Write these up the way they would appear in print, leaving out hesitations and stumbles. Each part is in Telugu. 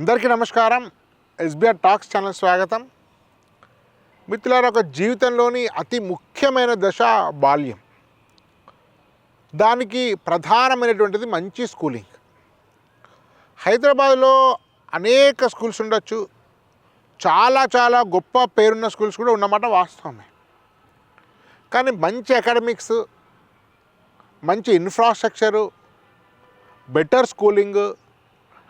అందరికీ నమస్కారం. ఎస్బిఆర్ టాక్స్ ఛానల్ స్వాగతం. మిత్రులారా, ఒక జీవితంలోని అతి ముఖ్యమైన దశ బాల్యం. దానికి ప్రధానమైనటువంటిది మంచి స్కూలింగ్. హైదరాబాద్లో అనేక స్కూల్స్ ఉండొచ్చు, చాలా గొప్ప పేరున్న స్కూల్స్ కూడా ఉన్నమాట వాస్తవమే. కానీ మంచి అకాడమిక్స్, మంచి ఇన్ఫ్రాస్ట్రక్చరు, బెటర్ స్కూలింగ్,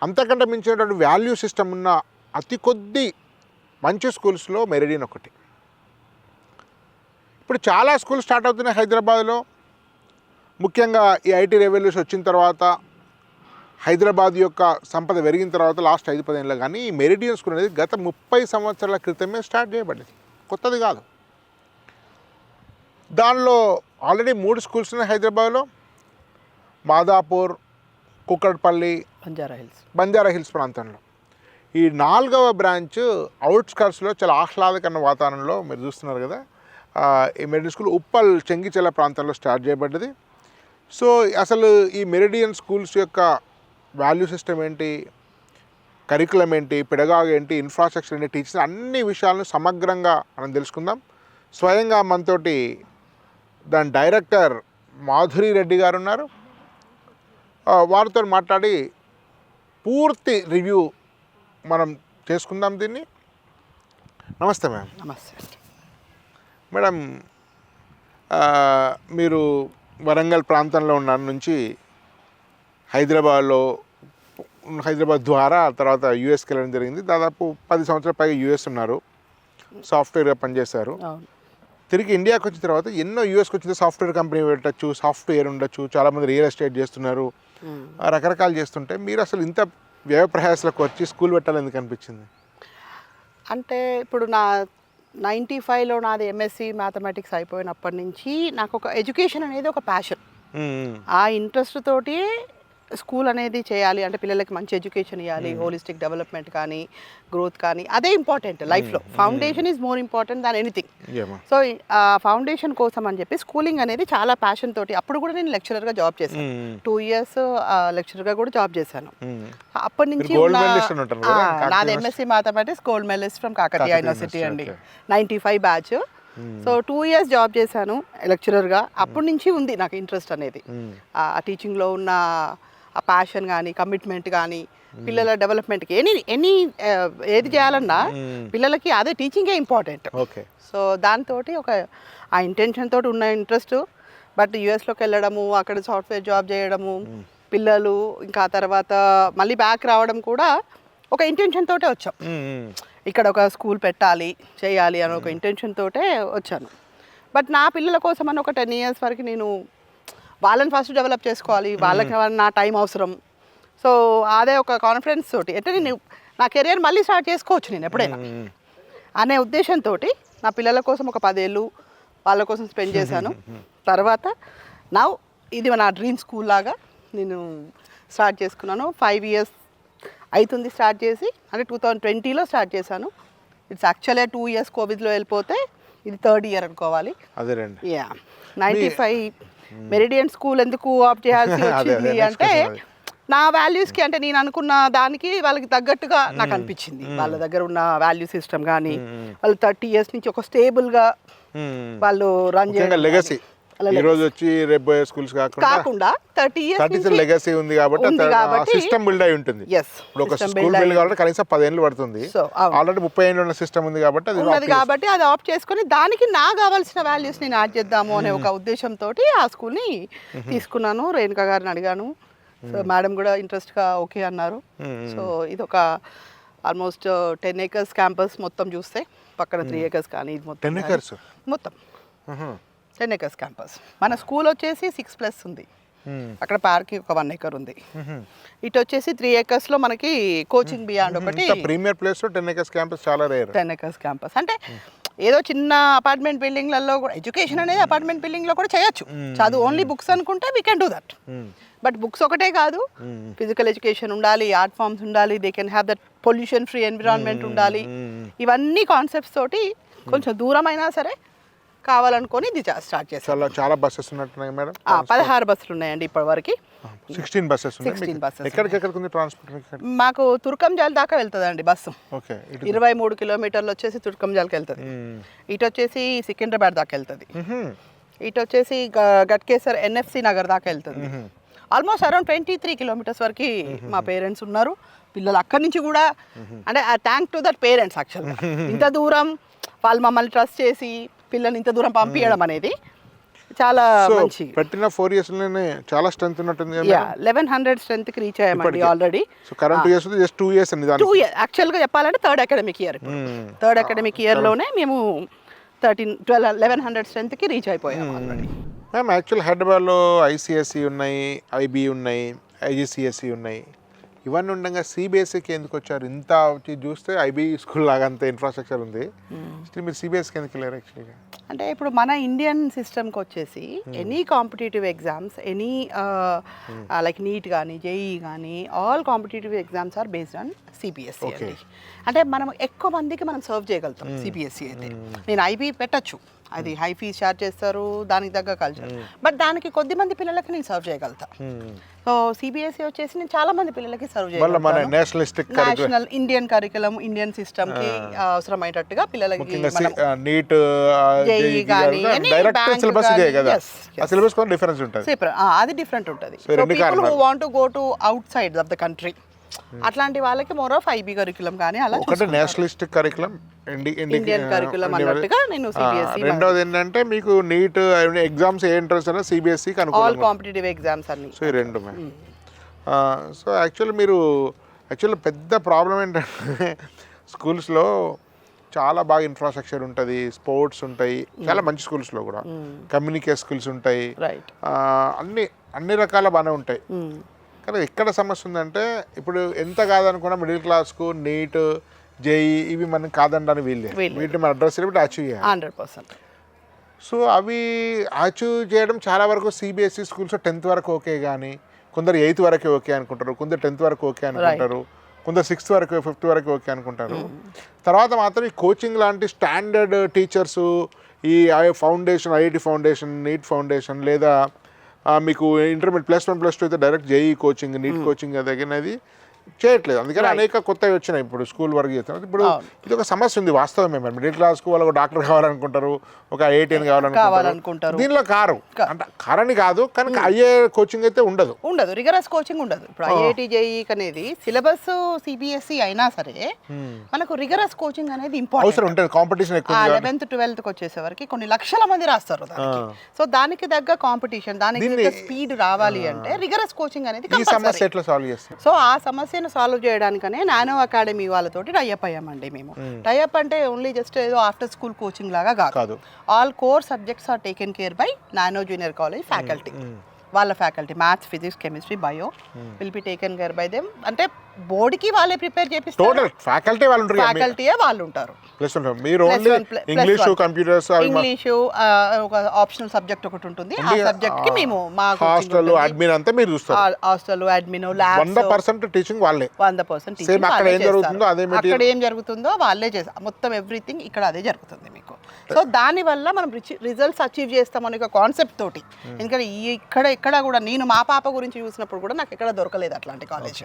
అంతకంటే మించినటువంటి వాల్యూ సిస్టమ్ ఉన్న అతి కొద్ది మంచి స్కూల్స్లో మెరిడియన్ ఒకటి. ఇప్పుడు చాలా స్కూల్స్ స్టార్ట్ అవుతున్నాయి హైదరాబాద్లో. ముఖ్యంగా ఈ ఐటీ రెవల్యూషన్ వచ్చిన తర్వాత, హైదరాబాద్ యొక్క సంపద పెరిగిన తర్వాత లాస్ట్ 5-10 ఏళ్ళ. కానీ ఈ మెరిడియన్ స్కూల్ అనేది గత 30 సంవత్సరాల క్రితమే స్టార్ట్ చేయబడింది, కొత్తది కాదు. దానిలో ఆల్రెడీ 3 స్కూల్స్ ఉన్నాయి హైదరాబాద్లో. మాదాపూర్, కుక్కట్పల్లి, బంజారా హిల్స్ ప్రాంతంలో. ఈ 4వ బ్రాంచ్ అవుట్స్కర్ట్స్లో చాలా ఆహ్లాదకరమైన వాతావరణంలో మీరు చూస్తున్నారు కదా. ఈ మెరిడియన్ స్కూల్ ఉప్పల్ చెంగిచెల ప్రాంతంలో స్టార్ట్ చేయబడ్డది. సో అసలు ఈ మెరిడియన్ స్కూల్స్ యొక్క వాల్యూ సిస్టమ్ ఏంటి, కరికులం ఏంటి, పెడగాగ్ ఏంటి, ఇన్ఫ్రాస్ట్రక్చర్ ఏంటి, టీచర్స్, అన్ని విషయాలను సమగ్రంగా మనం తెలుసుకుందాం. స్వయంగా మనతోటి దాని డైరెక్టర్ మాధురి రెడ్డి గారు ఉన్నారు. వారితో మాట్లాడి పూర్తి రివ్యూ మనం చేసుకుందాం దీన్ని. నమస్తే మ్యామ్. నమస్తే మేడం. మీరు వరంగల్ ప్రాంతంలో ఉన్న నుంచి హైదరాబాద్ ద్వారా తర్వాత యూఎస్కి వెళ్ళడం జరిగింది. దాదాపు 10 సంవత్సరాల పైగా యూఎస్ ఉన్నారు, సాఫ్ట్వేర్గా పనిచేశారు. తిరిగి ఇండియాకి వచ్చిన తర్వాత ఎన్నో యూఎస్కి వచ్చిన సాఫ్ట్వేర్ కంపెనీ పెట్టచ్చు, సాఫ్ట్వేర్ ఉండొచ్చు, చాలామంది రియల్ ఎస్టేట్ చేస్తున్నారు, రకరకాలు చేస్తుంటే మీరు అసలు ఇంత వ్యయ ప్రయాసాలకు వచ్చి స్కూల్ పెట్టాలని ఎందుకు అనిపించింది? అంటే ఇప్పుడు నా 95లో నాది ఎంఎస్సి మ్యాథమెటిక్స్ అయిపోయినప్పటి నుంచి నాకు ఒక ఎడ్యుకేషన్ అనేది ఒక ప్యాషన్. ఆ ఇంట్రెస్ట్ తోటి స్కూల్ అనేది చేయాలి, అంటే పిల్లలకి మంచి ఎడ్యుకేషన్ ఇవ్వాలి, హోలిస్టిక్ డెవలప్మెంట్ కానీ గ్రోత్ కానీ అదే ఇంపార్టెంట్ లైఫ్లో. Foundation is more important than anything. So ఆ ఫౌండేషన్ కోసం అని చెప్పి స్కూలింగ్ అనేది చాలా ప్యాషన్ తోటి అప్పుడు కూడా నేను లెక్చరర్గా జాబ్ చేశాను. 2 years లెక్చరర్గా కూడా జాబ్ చేశాను. అప్పటి నుంచి నాది MSc mathematics gold medalist from Kakatiya university అండి, 95 బ్యాచ్. సో 2 years జాబ్ చేశాను లెక్చరర్గా. అప్పటి నుంచి ఉంది నాకు ఇంట్రెస్ట్ అనేది. ఆ టీచింగ్లో ఉన్న ఆ ప్యాషన్ కానీ, కమిట్మెంట్ కానీ, పిల్లల డెవలప్మెంట్కి ఎనీ ఏది చేయాలన్నా పిల్లలకి అదే టీచింగే ఇంపార్టెంట్. ఓకే. సో దాంతో ఒక ఆ ఇంటెన్షన్ తోటి ఉన్న ఇంట్రెస్ట్. బట్ యూఎస్లోకి వెళ్ళడము, అక్కడ సాఫ్ట్వేర్ జాబ్ చేయడము, పిల్లలు, ఇంకా తర్వాత మళ్ళీ బ్యాక్ రావడం కూడా ఒక ఇంటెన్షన్ తోటే వచ్చాం. ఇక్కడ ఒక స్కూల్ పెట్టాలి, చేయాలి అని ఒక ఇంటెన్షన్ తోటే వచ్చాను. బట్ నా పిల్లల కోసం అని ఒక 10 years వరకు నేను వాళ్ళని ఫస్ట్ డెవలప్ చేసుకోవాలి, వాళ్ళకి నా టైం అవసరం. సో అదే ఒక కాన్ఫిడెన్స్ తోటి అంటే నేను నా కెరియర్ మళ్ళీ స్టార్ట్ చేసుకోవచ్చు నేను ఎప్పుడైనా అనే ఉద్దేశంతో నా పిల్లల కోసం ఒక 10 ఏళ్ళు వాళ్ళ కోసం స్పెండ్ చేశాను. తర్వాత ఇది నా డ్రీమ్ స్కూల్ లాగా నేను స్టార్ట్ చేసుకున్నాను. 5 years అవుతుంది స్టార్ట్ చేసి, అంటే 2020లో స్టార్ట్ చేశాను. ఇట్స్ యాక్చువల్గా 2 years కోవిడ్లో వెళ్ళిపోతే ఇది 3rd year అనుకోవాలి. అదేనండి. 95 మెరిడియన్ స్కూల్ ఎందుకు ఆప్ట్ చేయాల్సి వచ్చింది అంటే నా వాల్యూస్కి, అంటే నేను అనుకున్న దానికి వాళ్ళకి తగ్గట్టుగా నాకు అనిపించింది. వాళ్ళ దగ్గర ఉన్న వాల్యూ సిస్టమ్ కానీ, వాళ్ళు 30 years నుంచి ఒక స్టేబుల్గా వాళ్ళు రన్ చేయడం, లెగసీ ఈ రోజు వచ్చి రేపు పోయే స్కూల్స్ కాకుండా 30 years లెగసీ ఉంది కాబట్టి సిస్టమ్ బిల్డ్ అయి ఉంటుంది. ఇప్పుడు ఒక స్కూల్ బిల్డ్ కావాలంటే కనీసం 10 ఏళ్ళు పడుతుంది. ఆల్రెడీ 30 ఏళ్ళు ఉన్న సిస్టమ్ ఉంది కాబట్టి అది ఆప్ట్ చేసుకుని దానికి నాకు కావాల్సిన వాల్యూస్ నేను యాడ్ చేద్దాము అనే ఒక ఉద్దేశంతో ఆ స్కూల్ని తీసుకున్నాను. రేణుకా గారిని అడిగాను, సో మేడం కూడా ఇంట్రెస్ట్గా ఓకే అన్నారు. సో ఇది ఒక ఆల్మోస్ట్ 10 acres క్యాంపస్ మొత్తం చూస్తే, పక్కన 3 acres కానీ ఇది మొత్తం 10 acres క్యాంపస్. మన స్కూల్ వచ్చేసి 6+ ఉంది. అక్కడ పార్క్ ఒక 1 acre ఉంది. ఇటు వచ్చేసి 3 acresలో మనకి కోచింగ్ బియాండ్ ఒకటి. ప్రీమియర్ ప్లేస్ 10 acres క్యాంపస్ చాలా రేర్. 10 acres క్యాంపస్ అంటే ఏదో చిన్న అపార్ట్మెంట్ బిల్డింగ్లలో కూడా ఎడ్యుకేషన్ అనేది అపార్ట్మెంట్ బిల్డింగ్లో కూడా చేయొచ్చు. చదువు ఓన్లీ బుక్స్ అనుకుంటే we can do that. But books ఒకటే కాదు, ఫిజికల్ ఎడ్యుకేషన్ ఉండాలి, ఆర్ట్ ఫామ్స్ ఉండాలి, they can have that pollution free environment ఉండాలి. ఇవన్నీ కాన్సెప్ట్స్ తోటి కొంచెం దూరమైనా సరే కావాలనుకొని ఇది స్టార్ట్ చేస్తాం. చాలా బస్సెస్ ఉన్నట్టున్నాయి మేడం. 16 బస్సులు ఉన్నాయండి ఇప్పటివరకు. 16 బస్సెస్ 16 buses ఎక్కడికి ఉంది ట్రాన్స్పోర్ట్? మాకు తుర్కంజాల్ దాకా వెళ్తుందండి బస్సు. ఓకే. 23 కిలోమీటర్లు వచ్చేసి తుర్కంజాల్కి వెళ్తుంది. ఇటు వచ్చేసి సికింద్రాబాద్ దాకా వెళ్తుంది. ఇటు వచ్చేసి గట్కేసర్ ఎన్ఎఫ్సి నగర్ దాకా వెళ్తుంది. ఆల్మోస్ట్ అరౌండ్ 23 కిలోమీటర్స్ వరకు మా పేరెంట్స్ ఉన్నారు. పిల్లలు అక్కడి నుంచి కూడా అంటే థ్యాంక్ టు దట్ పేరెంట్స్ యాక్చువల్గా ఇంత దూరం వాళ్ళు మమ్మల్ని ట్రస్ట్ చేసి పిల్లల్ని ఇంత దూరం పంపించడం అనేది చాలా మంచి. పెట్టిన 4 years లోనే చాలా స్ట్రెంత్ ఉన్నట్టుంది. 1100 స్ట్రెంత్ కి రీచ్ అయ్యామండి already. So current years just 2 years అండి. 2 years యాక్చువల్గా చెప్పాలంటే third academic year. Third academic ఇయర్లోనే మేము 1100 స్ట్రెంత్ కి రీచ్ అయిపోయాము ఆల్రెడీ. మ్యామ్ యాక్చువల్ హైదరాబాద్లో ఐసిఎస్సి ఉన్నాయి, ఐబీ ఉన్నాయి, ఐజీసీఎస్సి ఉన్నాయి. ఇవన్నీ ఉండగా సిబిఎస్ఈకి ఎందుకు వచ్చారు? ఇంత చూస్తే ఐబీ స్కూల్ లాగా అంత ఇన్ఫ్రాస్ట్రక్చర్ ఉంది, స్టిల్ మీరు సిబిఎస్కి ఎందుకు వెళ్ళారు యాక్చువల్గా? అంటే ఇప్పుడు మన ఇండియన్ సిస్టమ్కి వచ్చేసి any competitive exams, any like NEET కానీ జేఈ కానీ all competitive exams are based on CBSE అండి. అంటే మనం ఎక్కువ మందికి మనం సర్వ్ చేయగలుగుతాం సిబిఎస్ఈ అయితే. నేను ఐబీ పెట్టచ్చు, అది హై ఫీజ్ ఛార్జ్ చేస్తారు, దానికి తగ్గ కల్చర్, బట్ దానికి కొద్ది మంది పిల్లలకి నేను సర్వ్ చేయగలుగుతా. సో సిబిఎస్ఈ వచ్చేసి నేను చాలా మంది పిల్లలకి సర్వ్ చేయగలుగుతాను. National Indian curriculum, Indian system కి అవసరమైనట్టుగా పిల్లలకి నీట్ జేఈ కానీ సిలబస్ కొంచెం డిఫరెన్స్ ఉంటుంది, అది డిఫరెంట్ ఉంటుంది. So people who want to go to out side of the country అట్లాంటి వాళ్ళకి మోర్ ఆఫ్ ఐబీ కరికులం కానీ అలా ఒకటి నేషనలిస్టిక్ కరికులం, ఇండియన్ కరికులం అన్నట్టుగా నేను సిబిఎస్ఈ. రెండోది ఏంటంటే మీకు నీట్ ఎగ్జామ్స్ ఏ ఎంట్రన్స్ అయినా సిబిఎస్ఈ ఆల్ కాంపిటేటివ్ ఎగ్జామ్స్ అన్ని. సో ఈ రెండు. సో యాక్చువల్లీ మీరు పెద్ద ప్రాబ్లం ఏంటంటే స్కూల్స్లో చాలా బాగా ఇన్ఫ్రాస్ట్రక్చర్ ఉంటుంది, స్పోర్ట్స్ ఉంటాయి, చాలా మంచి స్కూల్స్లో కూడా కమ్యూనికేట్ స్కిల్స్ ఉంటాయి, అన్ని రకాల బాగానే ఉంటాయి. కానీ ఎక్కడ సమస్య ఉందంటే ఇప్పుడు ఎంత కాదనుకున్నా మిడిల్ క్లాస్కు నీట్ జేఈ ఇవి మనం కాదనడానికి వీటిని మన అడ్రస్ అచీవ్ చేయాలి 100%. సో అవి అచీవ్ చేయడం చాలా వరకు సిబిఎస్ఈ స్కూల్స్ 10th వరకు ఓకే, కానీ కొందరు 8th వరకే ఓకే అనుకుంటారు, కొందరు 10th వరకు ఓకే అనుకుంటారు, కొందరు 6th వరకు 5th వరకు ఓకే అనుకుంటారు. తర్వాత మాత్రం ఈ కోచింగ్ లాంటి స్టాండర్డ్ టీచర్సు ఈ foundation, IIT foundation, NEET foundation, లేదా మీకు ఇంటర్మీడియట్ +1 +2 అయితే direct JEE coaching, NEET coaching దగ్గరది చేయట్లేదు. అందుకని అనేక కొత్తవి వచ్చినాయి. ఇప్పుడు స్కూల్ వరకు చేస్తున్నారు. ఇప్పుడు ఇది ఒక సమస్య ఉంది వాస్తవమే. మరి మిడిల్ క్లాస్కు వాళ్ళకు డాక్టర్ కావాలనుకుంటారు, ఒక ఐఐటీని కావాలనుకుంటారు. దీనిలో అంటే కారని కాదు, కానీ అయ్యే కోచింగ్ అయితే ఉండదు, రిగరస్ కోచింగ్ ఉండదు. ఇప్పుడు ఐఐటి జేఈ అనేది సిలబస్ సిబిఎస్ఈ అయినా సరే మనకు రిగరస్ కోచింగ్ అనేది ఇంపార్టెంట్ అవసరం ఉంటుంది. కాంపిటీషన్ ఎక్కువ. 11th 12th వచ్చేసరికి కొన్ని లక్షల మంది రాస్తారు దానికి. సో దానికి తగ్గ కాంపిటీషన్, దానికి తగ్గ స్పీడ్ రావాలి అంటే రిగరస్ కోచింగ్ అనేది ఈ సమస్య ఎట్లా సాల్వ్ చేస్తారు? సో ఆ సమస్యను సాల్వ్ చేయడానికనే నానో అకాడమీ వాళ్ళతోటి టైఅప్ అయ్యామండి మేము. టైఅప్ అంటే ఓన్లీ జస్ట్ ఏదో ఆఫ్టర్ స్కూల్ కోచింగ్ లాగా కాదు. All core subjects are taken care by nano junior college faculty. వాళ్ళ faculty maths, physics, chemistry, bio will be taken care by them. అంటే బోర్డుకి వాళ్ళే ప్రిపేర్ చేపిస్తారు, ఫ్యాకల్టీయే వాళ్ళు ఉంటారు. ఇంగ్లీషు ఒక ఆప్షనల్ సబ్జెక్ట్ ఒకటి ఉంటుంది, ఆ సబ్జెక్ట్ కి మేము మా హాస్టల్ అడ్మిన్ అంతా మీరు చూస్తారు. హాస్టల్ అడ్మిన్, ల్యాబ్స్ 100% టీచింగ్ వాళ్ళే. 100% సేమ్ అక్కడ ఏం జరుగుతుందో అదే మెటీరియల్, అక్కడ ఏం జరుగుతుందో వాళ్ళే చేస్తారు. మొత్తం ఎవ్రీథింగ్ ఇక్కడ అదే జరుగుతుంది మీకు. సో దాని వల్ల మనం రిజల్ట్స్ అచీవ్ చేస్తామని ఒక కాన్సెప్ట్ తోటి. ఎందుకంటే ఇక్కడ కూడా నేను మా పాప గురించి చూసినప్పుడు కూడా నాకు ఎక్కడ దొరకలేదు అట్లాంటి కాలేజ్.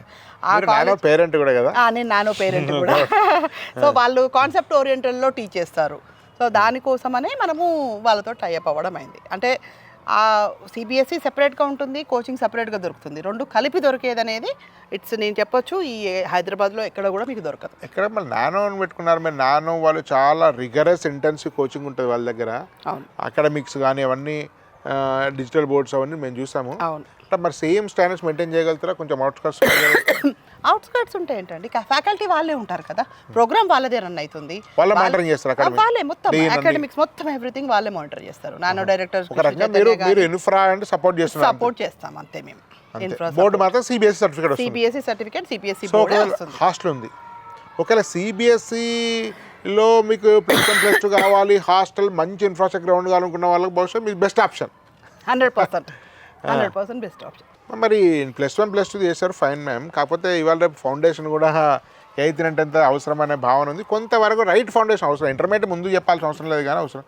పేరెంట్ కూడా కదా, నేను నానో పేరెంట్ కూడా. సో వాళ్ళు కాన్సెప్ట్ ఓరియంటెడ్లో టీచ్ చేస్తారు. సో దానికోసమనే మనము వాళ్ళతో టైఅప్ అవ్వడం అయింది. అంటే ఆ సిబిఎస్ఈ సెపరేట్గా ఉంటుంది, కోచింగ్ సెపరేట్గా దొరుకుతుంది. రెండు కలిపి దొరికేది అనేది నేను చెప్పొచ్చు ఈ హైదరాబాద్లో ఎక్కడ కూడా మీకు దొరకదు. ఎక్కడ మళ్ళీ నానో అని పెట్టుకున్నారు. మీరు నానో వాళ్ళు చాలా రిగరస్ ఇంటెన్సివ్ కోచింగ్ ఉంటుంది వాళ్ళ దగ్గర. అకాడమిక్స్ కానీ అవన్నీ డిజిటల్ బోర్డ్స్ అవన్నీ మేము చూసాము. మరి సేమ్ స్టాండర్డ్స్ మెయింటైన్ చేయగలుగుతారా? కొంచెం అవుట్స్కర్ట్స్ ఉంటాయి ఏంటండి, ఫ్యాకల్టీ వాళ్ళే ఉంటారు కదా, ప్రోగ్రామ్ వాళ్ళదే రన్ అవుతుంది, వాళ్ళే మొత్తం అకాడమిక్స్ మొత్తం ఎవ్రీథింగ్ వాళ్ళే మానిటర్ చేస్తారు. నానో డైరెక్టర్స్ సపోర్ట్ చేస్తాం అంతే. మేము బోర్డు మాత్రం సిబిఎస్ఈ సర్టిఫికేట్ సిబిఎస్ఈ బోర్డు వస్తుంది. హాస్టల్ ఉంది. ఒకవేళ సిబిఎస్ఈలో మీకు +1 +2 కావాలి, హాస్టల్ మంచి ఇన్ఫ్రాస్ట్రక్చర్ గ్రౌండ్ కావాలనుకున్న వాళ్ళకి బహుశా మీకు బెస్ట్ ఆప్షన్. 100% best option. మరి +1 +2 చేశారు, ఫైన్ మ్యామ్. కాకపోతే ఇవాళ రేపు ఫౌండేషన్ కూడా 8th 9th అవసరం అనే భావన ఉంది. కొంతవరకు రైట్ ఫౌండేషన్ అవసరం. ఇంటర్మీడియట్ ముందు చెప్పాల్సిన అవసరం లేదు కానీ అవసరం.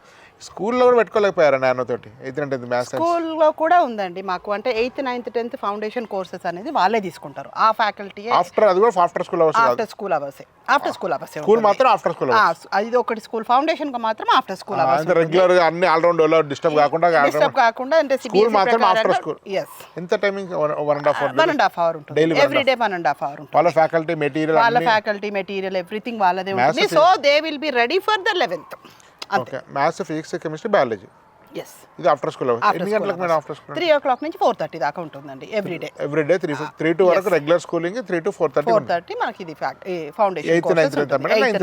స్కూల్లో కూడా పెట్టుకోలేకపోయారా నానో తోటి 8th and 10th మ్యాథ్స్? స్కూల్లో కూడా ఉందండి మాకు. అంటే 8th, 9th, 10th foundation courses అనేది వాళ్ళే తీసుకుంటారు. ఆ ఫ్యాకల్టీ ఆఫ్టర్ అది కూడా after school hours after school hours. After school hours school మాత్రం ఆఫ్టర్ స్కూల్ అది ఒకటి స్కూల్ ఫౌండేషన్ కి మాత్రం ఆఫ్టర్ స్కూల్ అవర్స్. అంటే రెగ్యులర్ గా అన్ని ఆల్ రౌండ్ డిస్టర్బ్ కాకుండా అంటే స్కూల్ మాత్రం ఆఫ్టర్ స్కూల్. yes ఎంత టైమింగ్? 1.5 అవర్ ఉంటుంది ఎవ్రీ డే. 1.5 అవర్ ఉంటుంది. వాళ్ళ ఫ్యాకల్టీ మెటీరియల్ ఎవ్రీథింగ్ వాళ్ళదే ఉంటుంది. So they will be ready for the 11th. Okay. Maths, physics, chemistry, biology yes ఇది ఆఫ్టర్ స్కూల్. ఎన్ని గంటలకు మేడం ఆఫ్టర్ స్కూల్? 3 o'clock నుంచి 4:30 దాకా ఉంటుందండి ఎవ్రీ డే. 3 to వరకు రెగ్యులర్ స్కూలింగ్, 3 to 4:30 మనకి ఇది ఫౌండేషన్ 8th,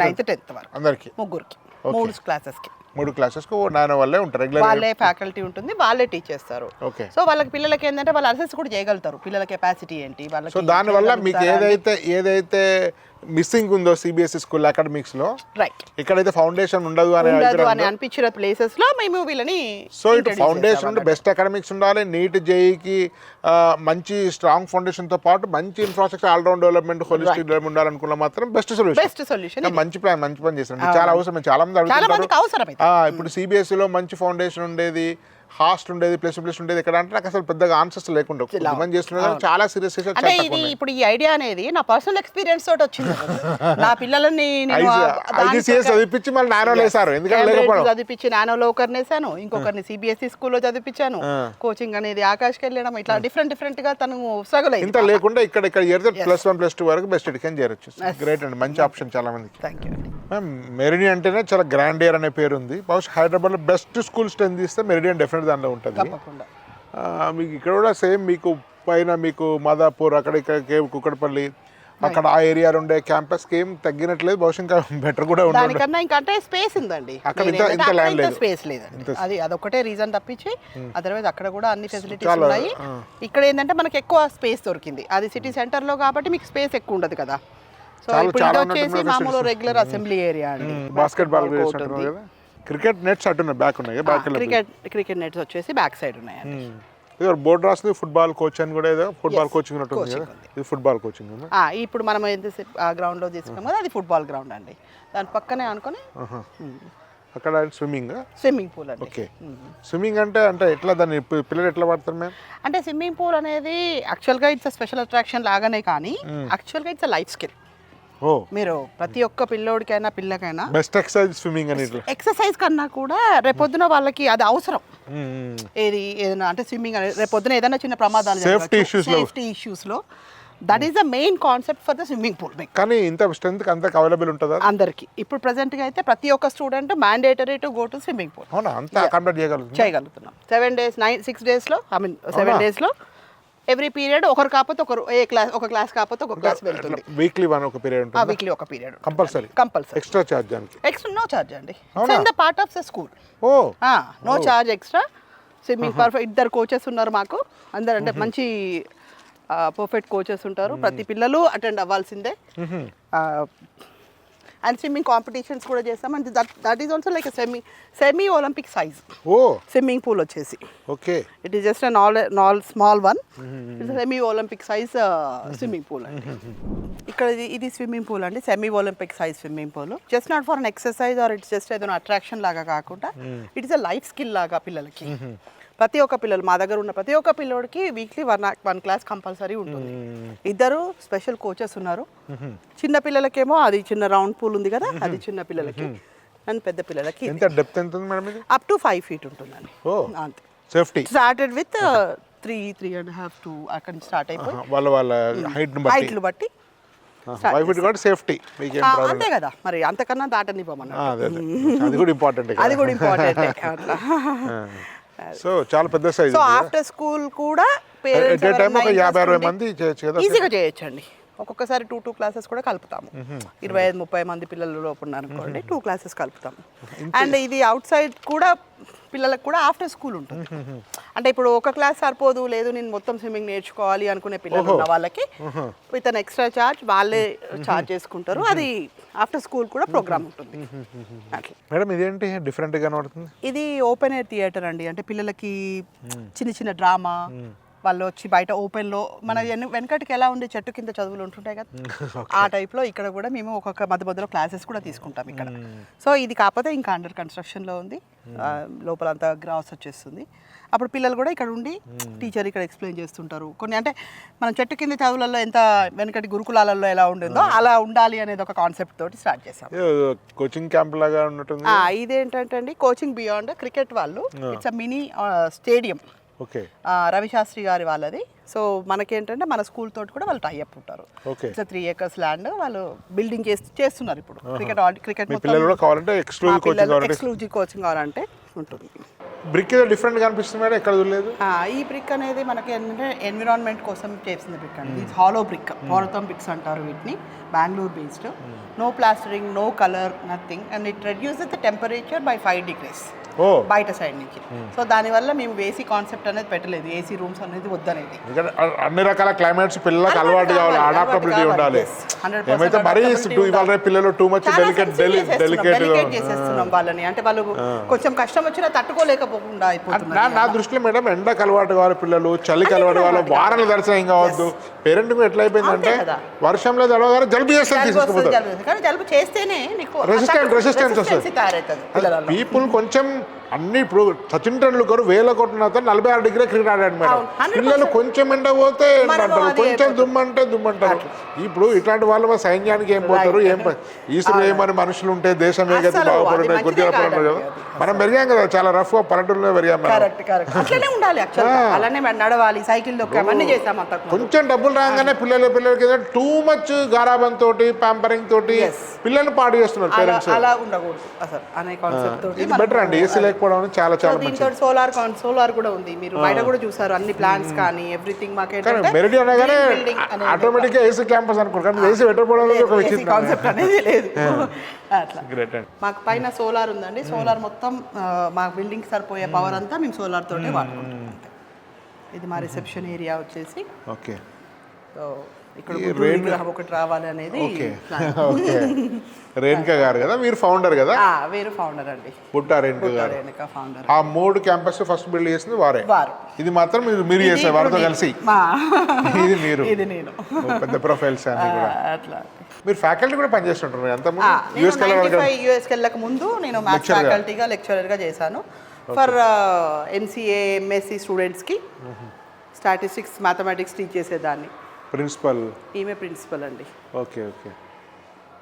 9th, 10th వరకు అందరికి ముగ్గురికి 3 క్లాసెస్కి 3 క్లాసెస్కి నానో వాళ్ళే ఉంటారు రెగ్యులర్. వాళ్ళే ఫ్యాకల్టీ ఉంటుంది, వాళ్ళే టీచ్ చేస్తారు. ఓకే. సో వాళ్ళకి పిల్లలకి ఏంటంటే వాళ్ళు అసెస్ కూడా చేయగలుగుతారు, పిల్లల కెపాసిటీ ఏంటి వాళ్ళకి. సో దానివల్ల మీకు ఏదైతే మిస్సింగ్ ఉందో సిబిఎస్ఈ స్కూల్ అకాడమిక్స్ లో, రైట్, ఇక్కడైతే ఫౌండేషన్ ఉండదు అని అనిపించిన ప్లేసెస్ లో మేము వీళ్ళని. సో ఇటు ఫౌండేషన్ ఉంటే బెస్ట్ అకాడమిక్స్ ఉండాలి, నీట్ జేఈకి మంచి స్ట్రాంగ్ ఫౌండేషన్ తో పాటు మంచి infrastructure, all round development, holistic development ఉండాలనుకున్న మాత్రం బెస్ట్ సొల్యూషన్. మంచి పని చేస్తారు. చాలా అవసరం, చాలా మంది అడుగుతారు. ఇప్పుడు సిబిఎస్ఈలో మంచి ఫౌండేషన్ ఉండేది, హాస్ట్ ఉండేది, ప్లస్ ఉండేది ఇక్కడ అంటే నాకు అసలు పెద్దగా ఆన్సర్స్ లేకుండా డిమాండ్ చేస్తున్నారు. చాలా సీరియస్. అంటే ఇది ఇప్పుడు ఈ ఐడియా అనేది నా పర్సనల్ ఎక్స్పీరియన్స్ తోటి వచ్చింది. నా పిల్లలని చదివించి మళ్ళీ నానో వేసారు, ఎందుకంటే చదివించి నానోలో ఒకరిని వేసాను, ఇంకొకరిని సిబిఎస్ఈ స్కూల్లో చదివించాను. కోచింగ్ అనేది ఆకాష్కి వెళ్ళడం, ఇట్లా డిఫరెంట్ గా తను స్ట్రగుల్ అయ్యింది. ఇంత లేకుండా ఇక్కడ చేరితే +1, +2 వరకు బెస్ట్ ఎడ్యుకేషన్ చేయొచ్చు. గ్రేట్ అండి, మంచి ఆప్షన్ చాలా మందికి. Thank you. మ్యామ్, మెరిడియన్ అంటేనే చాలా గ్రాండియర్ అనే పేరు ఉంది. బహుశా హైదరాబాద్లో బెస్ట్ స్కూల్ స్ట్రెంత్ ఇస్తే మెరిడియన్ డెఫినెట్ దాంట్లో ఉంటుంది. మీకు ఇక్కడ కూడా సేమ్, మీకు పైన మీకు మాదాపూర్, అక్కడ ఇక్కడ కుక్కడపల్లి, అక్కడ ఆ ఏరియాలో ఉండే క్యాంపస్ కి ఏం తగ్గినట్లేదు, బహుశా ఇంకా బెటర్ కూడా ఉంటుంది. దానికన్నా ఇంకా అంటే స్పేస్ ఉందండి, అక్కడ ఇంత ల్యాండ్ లేదు, స్పేస్ లేదండి. అదొకటే రీజన్ తప్పించి అదర్వైజ్ అక్కడ కూడా అన్ని ఫెసిలిటీస్ ఉన్నాయి. ఇక్కడ ఏంటంటే మనకి ఎక్కువ స్పేస్ దొరికింది, అది సిటీ సెంటర్ లో కాబట్టి మీకు స్పేస్ ఎక్కువ ఉండదు కదా. సో ఇప్పుడు ఇది వచ్చేసి మామూలు రెగ్యులర్ అసెంబ్లీ ఏరియా అండి. బాస్కెట్బాల్, క్రికెట్ నెట్స్ అటున్నాయి, బ్యాక్ ఉన్నాయి. క్రికెట్ నెట్స్ వచ్చేసి బ్యాక్ సైడ్ ఉన్నాయండి. బోర్డు రాస్తుంది ఫుట్బాల్ కోచ్ అని కూడా, ఏదో ఫుట్బాల్ కోచింగ్ ఉంటుంది కదా, ఇది ఫుట్బాల్ కోచింగ్. ఇప్పుడు మనం ఎంతసేపు ఆ గ్రౌండ్ లో తీసుకున్నాం కదా, అది ఫుట్బాల్ గ్రౌండ్ అండి. దాని పక్కనే అనుకుని అక్కడ స్విమ్మింగ్ పూల్ అండి. ఓకే. స్విమ్మింగ్ అంటే ఎట్లా, దాన్ని పిల్లలు ఎట్లా పడతారు మేము? అంటే స్విమ్మింగ్ పూల్ అనేది యాక్చువల్గా ఇట్స్ స్పెషల్ అట్రాక్షన్ లాగానే, కానీ యాక్చువల్గా ఇట్స్ లైఫ్ స్కిల్. మీరు ప్రతి ఒక్క పిల్లోడికైనా పిల్లకైనా బెస్ట్ ఎక్సర్సైజ్ స్విమ్మింగ్ అని. ఎక్సర్సైజ్ కన్నా కూడా రేపొద్దున వాళ్ళకి అది అవసరం. ఏదైనా అంటే స్విమ్మింగ్ అనేది రేపొద్దున ఏదైనా చిన్న ప్రమాదాలు, సేఫ్టీ ఇష్యూస్ లో that is the main concept for the swimming pool. కానీ ఇంత స్ట్రెంత్ అంత అవైలబుల్ ఉంటుందా అందరికి? ఇప్పుడు ప్రెసెంట్ గా అయితే ప్రతి ఒక్క student mandatory to go to swimming pool. అవునా? అంత కంప్లీట్ చేయగలుగుతున్నాం 7 days 6 days లో, 7 days లో ఎవ్రీ పీరియడ్ ఒకరు కాకపోతే ఒకరు, ఒక క్లాస్ కాకపోతే ఒక క్లాస్ వెళ్తుంది. వీక్లీ ఒక పీరియడ్ ఉంటుంది. వీక్లీ ఒక పీరియడ్ కంపల్సరీ. ఎక్స్ట్రా చార్జ్ దానికి? ఎక్స్ట్రా నో చార్జ్ అండి, in the part of the school. No charge extra. Swimming perfect, 2 coaches ఉన్నారు మాకు, అందరు అంటే మంచి పర్ఫెక్ట్ కోచెస్ ఉంటారు. ప్రతి పిల్లలు అటెండ్ అవ్వాల్సిందే. అండ్ స్విమ్మింగ్ కాంపిటీషన్స్ కూడా చేస్తాం. And that is also like semi Olympic size swimming pool వచ్చేసి. Okay. It is just small one. It's semi Olympic size swimming pool అండి. ఇక్కడ ఇది స్విమ్మింగ్ పూల్ అండి, semi Olympic size swimming pool. Just not for an exercise or it's just ఏదైనా అట్రాక్షన్ లాగా కాకుండా, it is a life skill లాగా పిల్లలకి. ప్రతి ఒక్క పిల్లలు, మా దగ్గర ఉన్న ప్రతి ఒక్క పిల్లోడికి వీక్లీ 1 క్లాస్ కంపల్సరీ ఉంటుంది. 2 స్పెషల్ కోచెస్ ఉన్నారు. చిన్న పిల్లలకేమో అది చిన్న రౌండ్ పూల్ ఉంది కదా, అది చిన్న పిల్లలకి. అండ్ పెద్ద పిల్లలకి డెప్త్ ఎంత ఉంది మేడం? అప్ టు 5 feet ఉంటుందండి. అంతే. సేఫ్టీ స్టార్టెడ్ విత్ 3.5 to అక్కడ స్టార్ట్ అయిపోయి వాళ్ళ హైట్ బట్టి సేఫ్టీ. అంతే కదా మరి, అంతకన్నా దాటనివ్వమన్నా. అది కూడా ఇంపార్టెంట్. సో చాలా పెద్ద సైజ్. సో ఆఫ్టర్ స్కూల్ కూడా పేరెంట్స్ 50-60 మంది ఈజీగా చేయొచ్చండి. ఒక్కొక్కసారి 2 క్లాసెస్ కూడా కలుపుతాము. 25-30 మంది పిల్లలు లోపల అనుకోండి, 2 క్లాసెస్ కలుపుతాము. అండ్ ఇది అవుట్ సైడ్ కూడా పిల్లలకు కూడా ఆఫ్టర్ స్కూల్ ఉంటుంది. అంటే ఇప్పుడు ఒక క్లాస్ సరిపోదు, లేదు నేను మొత్తం స్విమ్మింగ్ నేర్చుకోవాలి అనుకునే పిల్లలు ఉన్న వాళ్ళకి విత్ అన్ ఎక్స్ట్రా చార్జ్ వాళ్ళే చార్జ్ చేసుకుంటారు. అది ఆఫ్టర్ స్కూల్ కూడా ప్రోగ్రామ్ ఉంటుంది. అట్లా. మేడం ఇదేంటి డిఫరెంట్ గా కనబడుతుంది? ఇది ఓపెన్ ఎయిర్ థియేటర్ అండి. అంటే పిల్లలకి చిన్న చిన్న డ్రామా, వాళ్ళు వచ్చి బయట ఓపెన్లో మన వెనకటికి ఎలా ఉండే చెట్టు కింద చదువులు ఉంటుంటాయి కదా ఆ టైప్లో ఇక్కడ కూడా మేము ఒక్కొక్క మధ్యలో క్లాసెస్ కూడా తీసుకుంటాం ఇక్కడ. సో ఇది కాకపోతే ఇంకా అండర్ కన్స్ట్రక్షన్లో ఉంది, లోపలంతా గ్రాస్ వచ్చేస్తుంది. అప్పుడు పిల్లలు కూడా ఇక్కడ ఉండి టీచర్ ఇక్కడ ఎక్స్ప్లెయిన్ చేస్తుంటారు కొన్ని. అంటే మనం చెట్టు కింద చదువులలో ఎంత వెనకటి గురుకులాలలో ఎలా ఉండేదో అలా ఉండాలి అనేది ఒక కాన్సెప్ట్ తోటి స్టార్ట్ చేసాం. కోచింగ్ క్యాంప్ లాగా ఉన్నట్టుంది. ఇదేంటంటే అండి కోచింగ్ బియాండ్ క్రికెట్ వాళ్ళు, it's a mini stadium. Okay. Ravi Shastri గారి వాళ్ళది. సో మనకేంటంటే మన స్కూల్ తోటి కూడా వాళ్ళు టైఅప్ ఉంటారు. ఇట్స్ 3 acres ల్యాండ్ వాళ్ళు బిల్డింగ్ చేస్తున్నారు ఇప్పుడు. క్రికెట్ ఎక్స్క్లూజివ్ కోచింగ్ కావాలంటే ఉంటుంది. బ్రిక్ ఏదో డిఫరెంట్ కనిపిస్తుంది మేడం, ఎక్కడ చూడలేదు. ఈ బ్రిక్ అనేది మనకి ఏంటంటే ఎన్విరాన్మెంట్ కోసం చేసిన బ్రిక్ అండి. ఇది హాలో బ్రిక్, పోరతం బ్రిక్స్ అంటారు వీటిని, Bengaluru based. No plastering, no colour, nothing, and it reduces the temperature by 5 degrees బయట సైడ్ నుంచి. సో దానివల్ల మేము ఏసీ కాన్సెప్ట్ అనేది పెట్టలేదు, ఏసీ రూమ్స్ అనేది వద్దనేది. అన్ని రకాల క్లైమేట్స్ పిల్లలకు అలవాటు కావాలి, అడాప్టబిలిటీ ఉండాలి. ఏమైతే మరీ ఇవాళ పిల్లలు టూ మచ్ డెలికేట్ చేసేస్తున్నాం వాళ్ళని. అంటే వాళ్ళు కొంచెం కష్టం వచ్చినా తట్టుకోలేకపోకుండా అయిపోతున్నారు. నా దృష్టిలో మేడం ఎండకు అలవాటు కావాలి పిల్లలు, చలికి అలవాటు కావాలి, వారాల దర్శనం కావద్దు. పేరెంట్ ఎట్లా అయిపోయిందంటే వర్షంలో తడవగానే జలుబు చేస్తే కానీ జలుబు చేస్తేనే రెసిస్టెన్స్ వస్తుంది. పీపుల్ కొంచెం అన్ని ఇప్పుడు సచిన్ టెండూల్కర్ 1000 కోట్ల 46 డిగ్రీ క్రికెట్ ఆడాడు మేడం. పిల్లలు కొంచెం ఎండ పోతే అంటారు, కొంచెం దుమ్మంటే దుమ్మంటారు. ఇప్పుడు ఇట్లాంటి వాళ్ళు మా సైన్యానికి ఏం పోతారు, ఏం ఈసులు ఏమని మనుషులు ఉంటే దేశం ఏ గతి బాగుపడుంటాయి. గుర్తింపు కదా మనం పెరిగాం కదా, చాలా రఫ్ గా పల్లెటూరులో పెరిగాం. కొంచెం డబ్బులు రాగానే పిల్లలకి టూ మచ్ గారాబం తోటి ప్యాంపరింగ్ తోటి పిల్లల్ని పాడు చేస్తున్నారు పేరెంట్స్. బెటర్ అండి ఏసీ లేకపోవడం చాలా చాలా దీంతో సోలార్ కూడా ఉంది. మీరు బయట కూడా చూసారు అన్ని ప్లాన్స్ కానీ ఎవ్రీథింగ్. మెరిట్ అనగానే ఆటోమేటిక్ గా ఏసీ క్యాంపస్ అనుకోరు, కానీ ఏసీ పెట్టకపోవడం ఒక విచిత్రం కాన్సెప్ట్ అనేది లేదు. అట్లా మాకు పైన సోలార్ ఉందండి. సోలార్ మొత్తం మా బిల్డింగ్ సరిపోయే పవర్ అంతా మేము సోలార్ తోటే వాడుకుంటాం. ఇది మా రిసెప్షన్ ఏరియా వచ్చేసి. ఓకే. సో ఇక్కడ ఒకటి రావాలి అనేది. రేణుకా గారు కదా మీరు ఫౌండర్ కదా? వీరు ఫౌండర్ అండి, పుట్టా రేణుకా ఫౌండర్. ఆ 3 క్యాంపస్ ఫస్ట్ బిల్డ్ చేసింది వారే. ఇది మాత్రం మీరు చేశారు వారితో కలిసి. ఇది మీరు, ఇది నేను. పెద్ద ప్రొఫైల్స్ అన్ని కూడా. అట్లా మీరు ఫ్యాకల్టీ కూడా పనిచేస్తుంటారు అంత యూఎస్కి వెళ్ళక ముందు నేను మ్యాథ్స్ ఫ్యాకల్టీగా లెక్చరర్గా చేశాను ఫర్ ఎంసీఏ ఎంఎస్సి స్టూడెంట్స్కి. స్టాటిస్టిక్స్ మ్యాథమెటిక్స్ టీచ్ చేసేదాన్ని. ప్రిన్సిపల్ ఈమె ప్రిన్సిపల్ అండి. Okay okay.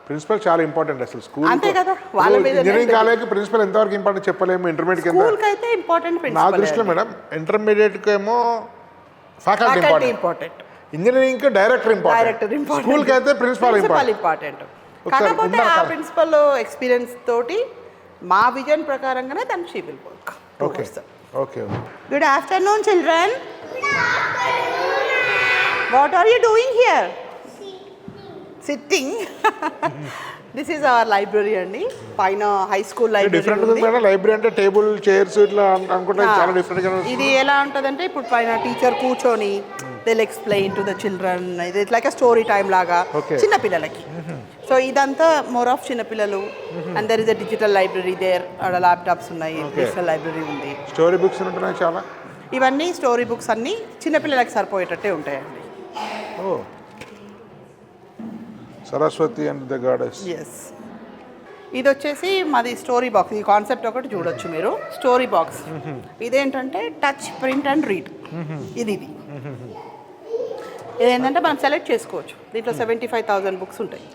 ప్రిన్సిపల్ చాలా ఇంపార్టెంట్ అసలు స్కూల్. అంతే కదా, వాళ్ళ మీద ఇంజనీరింగ్ కాలేజ్కి ప్రిన్సిపల్ ఎంతవరకు ఇంపార్టెంట్ చెప్పలేము. ఇంటర్మీడియట్ స్కూల్కి అయితే ఇంపార్టెంట్ ప్రిన్సిపల్. నా దృష్టిలో మేడం ఇంటర్మీడియట్కి ఏమో ఫ్యాకల్టీ ఇంపార్టెంట్, ఇంజనీరింగ్ కి డైరెక్టర్ ఇంపార్టెంట్, స్కూల్ కి అయితే ప్రిన్సిపల్ ఇంపార్టెంట్. కాకపోతే ఆ ప్రిన్సిపల్ ఎక్స్పీరియన్స్ తోటి మా విజన్ ప్రకారంగానే తను she will work. Okay okay. Good afternoon children. What are you doing here? Sitting. This is our library అండి. పైన హై స్కూల్ లైబ్రరీ. డిఫరెంట్ ఉంది మేడం లైబ్రరీ అంటే టేబుల్ చైర్స్ ఇట్లా అనుకుంటే చాలా డిఫరెంట్ గా. ఇది ఎలా ఉంటదంటే ఇప్పుడు పైన టీచర్ కూర్చొని they'll explain to the children. It's like a story time లాగా చిన్న పిల్లలకి. సో ఇదంతా మోర్ ఆఫ్ చిన్న పిల్లలు. And there is a digital library there. ఆడ ల్యాప్టాప్స్ ఉన్నాయి, డిజిటల్ లైబ్రరీ ఉంది, స్టోరీ బుక్స్ ఉంటున్నాయి చాలా. ఇవన్నీ స్టోరీ బుక్స్ అన్ని చిన్న పిల్లలకి సరిపోయేటట్టే ఉంటాయండి. Saraswati and the goddess. Yes. ఇది వచ్చేసి మాది స్టోరీ బాక్స్. ఈ కాన్సెప్ట్ ఒకటి చూడొచ్చు మీరు. స్టోరీ బాక్స్ ఇదేంటంటే టచ్, ప్రింట్ అండ్ రీడ్. ఇది ఇదేంటంటే మనం సెలెక్ట్ చేసుకోవచ్చు. దీంట్లో 75,000 బుక్స్ ఉంటాయి.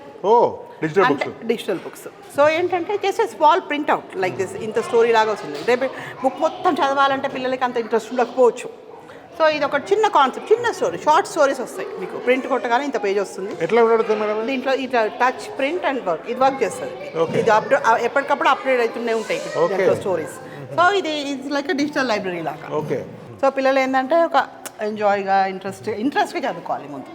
Digital books. సో ఏంటంటే just small print out like this. ఇంత స్టోరీ లాగా వస్తుంది. రేపు బుక్ మొత్తం చదవాలంటే పిల్లలకి అంత ఇంట్రెస్ట్ ఉండకపోవచ్చు. సో ఇది ఒక చిన్న కాన్సెప్ట్, చిన్న స్టోరీ, షార్ట్ స్టోరీస్ వస్తాయి మీకు. ప్రింట్ కొట్టగానే ఇంత పేజ్ వస్తుంది. దీంట్లో ఇట్లా టచ్, ప్రింట్ అండ్ వర్క్ ఇది వర్క్ చేస్తుంది. ఇది ఎప్పటికప్పుడు అప్డేట్ అవుతూనే ఉంటాయి స్టోరీస్. సో ఇది లైక్ డిజిటల్ లైబ్రరీ లాగా. సో పిల్లలు ఏంటంటే ఒక ఎంజాయ్గా ఇంట్రెస్ట్గా చదువుకోవాలి ముందు.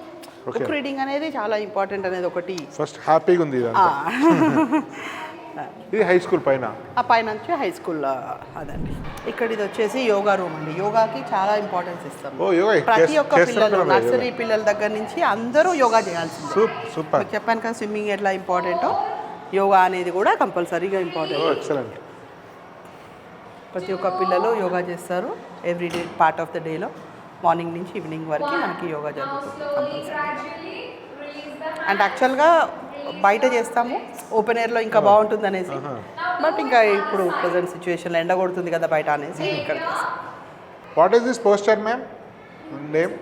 బుక్ రీడింగ్ అనేది చాలా ఇంపార్టెంట్ అనేది ఒకటి. ఫస్ట్ హ్యాపీగా ఉంది. ఇది హై స్కూల్ పైన, ఆ పైన నుంచి హై స్కూల్ అదండి. ఇక్కడ ఇది వచ్చేసి యోగా రూమ్ అండి. యోగాకి చాలా ఇంపార్టెన్స్ ఇస్తాం. ప్రతి ఒక్క పిల్లలు నర్సరీ పిల్లల దగ్గర నుంచి అందరూ యోగా చేయాల్సింది. చెప్పాను కదా స్విమ్మింగ్ ఎట్లా ఇంపార్టెంటో యోగా అనేది కూడా కంపల్సరీగా ఇంపార్టెంట్. ప్రతి ఒక్క పిల్లలు యోగా చేస్తారు every day, part of the డేలో. మార్నింగ్ నుంచి ఈవినింగ్ వరకు మనకి యోగా జరుగుతుంది కంపల్సరీ. అండ్ యాక్చువల్గా బయట చేస్తాము, ఓపెన్ ఎయిర్లో ఇంకా బాగుంటుంది అనేసి, బట్ ఇంకా ఇప్పుడు ప్రజెంట్ సిచ్యువేషన్లో ఎండ కొడుతుంది కదా బయట అనేసి ఇక్కడ చేస్తాం. What is this posture ma'am? Name